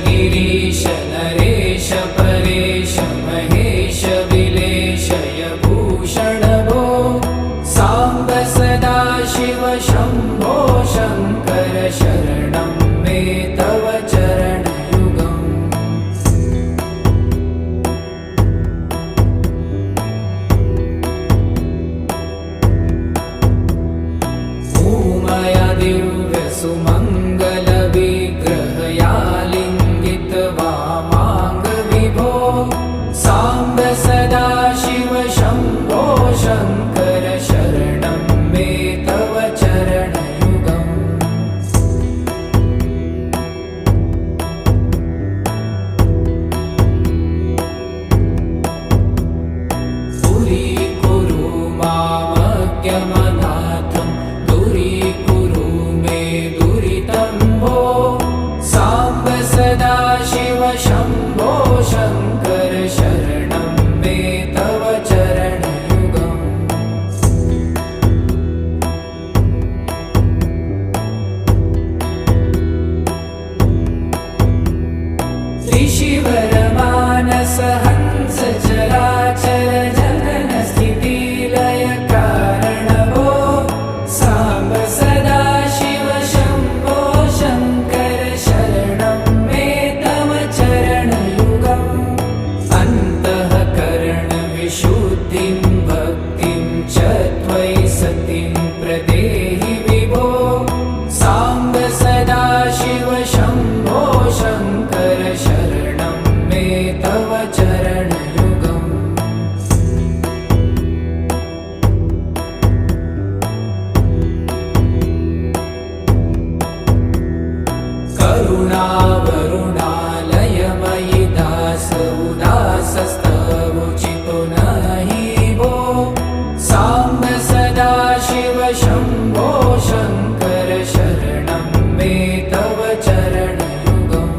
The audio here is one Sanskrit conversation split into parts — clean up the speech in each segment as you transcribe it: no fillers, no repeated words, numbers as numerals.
गिरीश नरेश परेश महेश विलेशय भूषण भो साम्ब सदा शिव शम्भो शङ्कर शरणं मे तव चरणयुगम् उमया दिव्य सुमङ्गल विग्रहया लिङ्गित वामाङ्ग विभो साम्ब सदा शिव शम्भो शङ्कर शरणं मे तव चरणयुगम् दूरीकुरु मामज्ञमनाथं दूरीकुरु मे दुरितं भो साम्ब सदा शिव शम्भो शङ्कर शरणं मे तव चरणयुगम् ऋषिवरमानस हंस चराचर जनन स्थिति लय कारण भो साम्ब सदा शिव शम्भो शङ्कर शरणं मे तव चरणयुगम् अन्तःकरण विशुद्धिं भक्तिं च त्वयि सतिं प्रदेहि विभो साम्ब सदा शिव शम्भो शङ्कर शरणं मे तव चरणयुगम् करुणावरुणालयमयि दास उदासस्तवोचितो नहि भो साम्ब सदा शिव शम्भो शङ्कर शरणं मे तव चरणयुगम्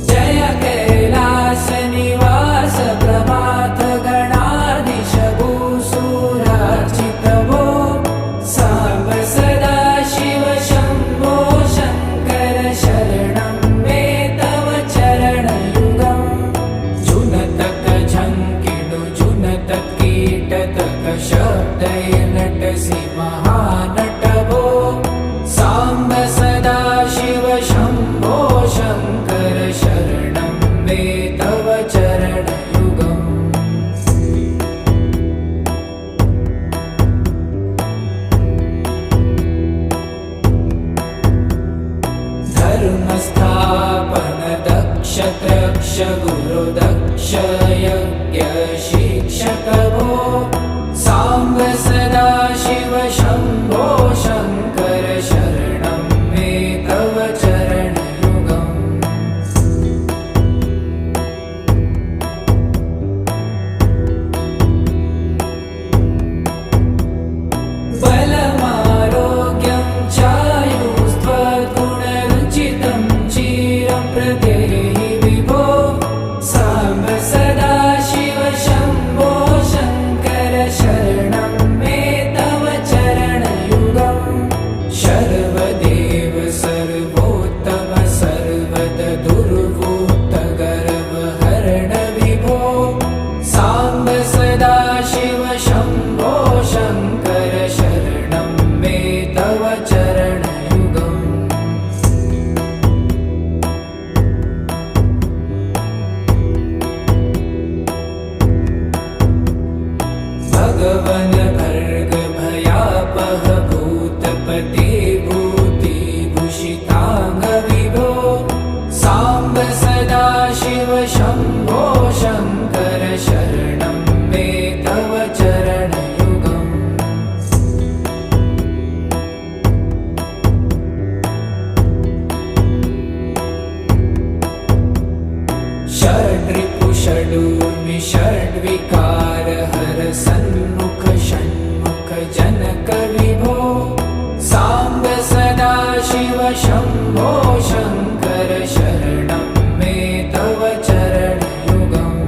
जय कैलास निवास प्रभात गणाधीश भूसुरार्चित भो साम्ब सदा शिव शम्भो शङ्कर शरणं मे तव चरणयुगम् जुनतक झङ्किणु जुनतक कीटतक शब्दै नटसि महानट भो साम्ब सदा शिव शम्भो शङ्कर शरणं मे तव चरणयुगम् धर्मस्थापन दक्ष त्रक्ष गुरु दक्ष यज्ञ शिक्षक भो साम्ब सदा शिव शम्भो शङ्कर शरणं मे तव चरणयुगम् बलमारोग्यं चायुस्त्वगुणरुचितं चिरं प्रदेहि विभो साम्ब सदा शिव शम्भो शङ्कर शरणं मे तव चरणयुगम् शर्वदेव सर्वोत्तम सर्वद दुर्वूत गर्वहरण विभो साम्ब सदा शिव शम्भो शङ्कर शरणं मे तव चरणयुगम् भगवन् भर्ग भयापह भूतपते भूतिभूषिताङ्ग विभो साम्ब सदा शिव शम्भो शङ्कर शरणं मे तव चरणयुगम् षड्रिपु षडूर्मि षड्विकार हर सन्मुख षण्मुख जनक विभो साम्ब सदा शिव शम्भो शङ्कर शरणं मे तव चरणयुगम्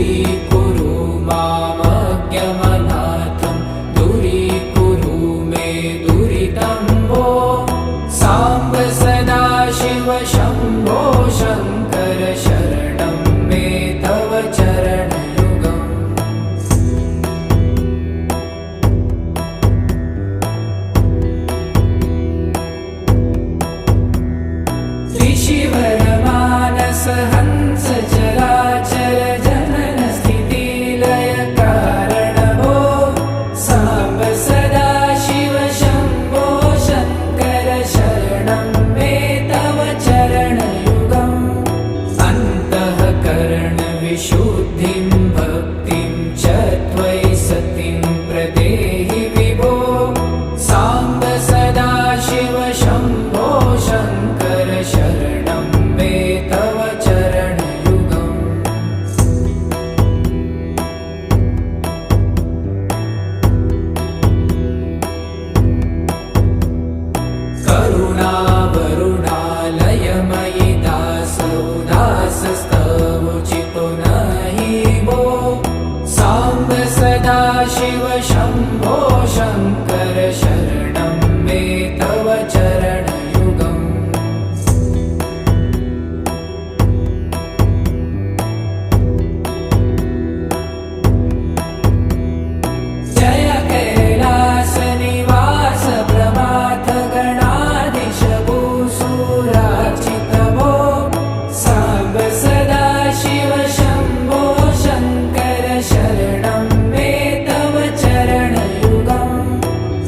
दूरीकुरु मामज्ञमनाथं दूरीकुरु मे दुरितं भो साम्ब सदाशिव शम्भो शङ्कर शरणं मे तव चरणयुगम् त्रिशिवरमानस हंस चराचर जनन स्थिति लय कारण भो साम्ब सदाशिव शम्भो शङ्कर शरणं मे तव चरणयुगम् अन्तःकरण विशुद्धिं भक्तिं च त्वयि सतिं प्रदेहि विभो साम्ब सदाशिव शम्भो शङ्कर शरणं मे तव चरणयुगम् करुणावरुणालयमयि दासोदासस्तवोचितो नहि भो साम्ब सदाशिव शम्भो शङ्कर शरणं मे तव चरणयुगम् जय कैलासनिवास प्रमाथ गणाधीश भूसुरार्चित भो साम्ब सदाशिव शम्भो शङ्कर शरणं मे तव चरणयुगम्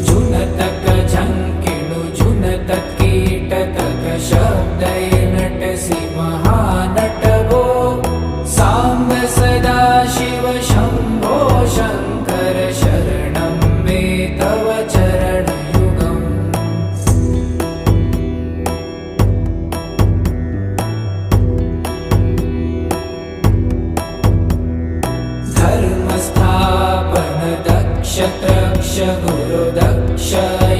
जुनतक झङ्किणु जुनतक कीटतक शब्दैर्नटसि महानट भो साम्ब सदाशिव शम्भो शङ्कर शरणं मे तव चरणयुगम् धर्मस्थापन दक्ष त्रक्ष गुरुदक्ष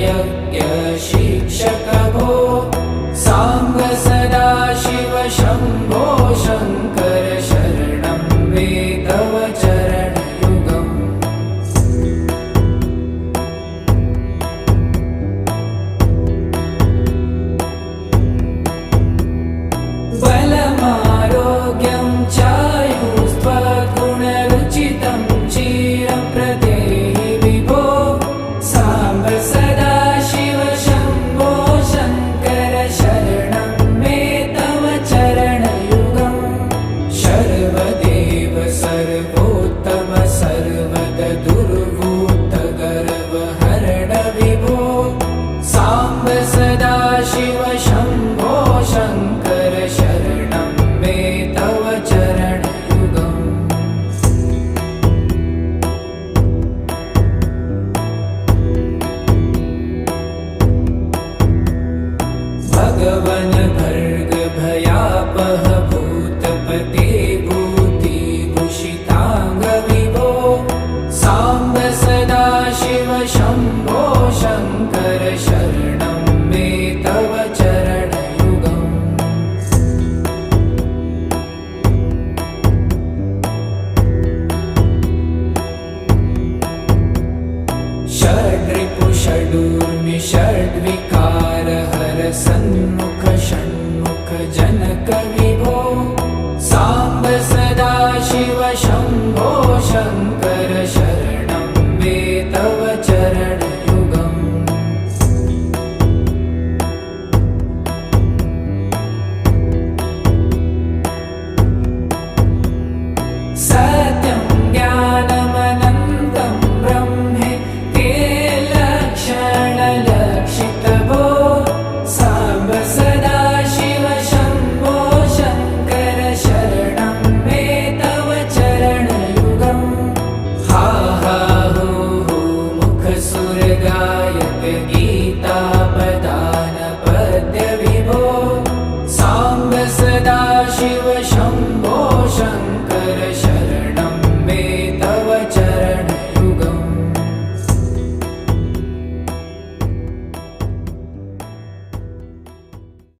यज्ञ शिक्षक भो साम्ब सदाशिव शम्भो शङ्कर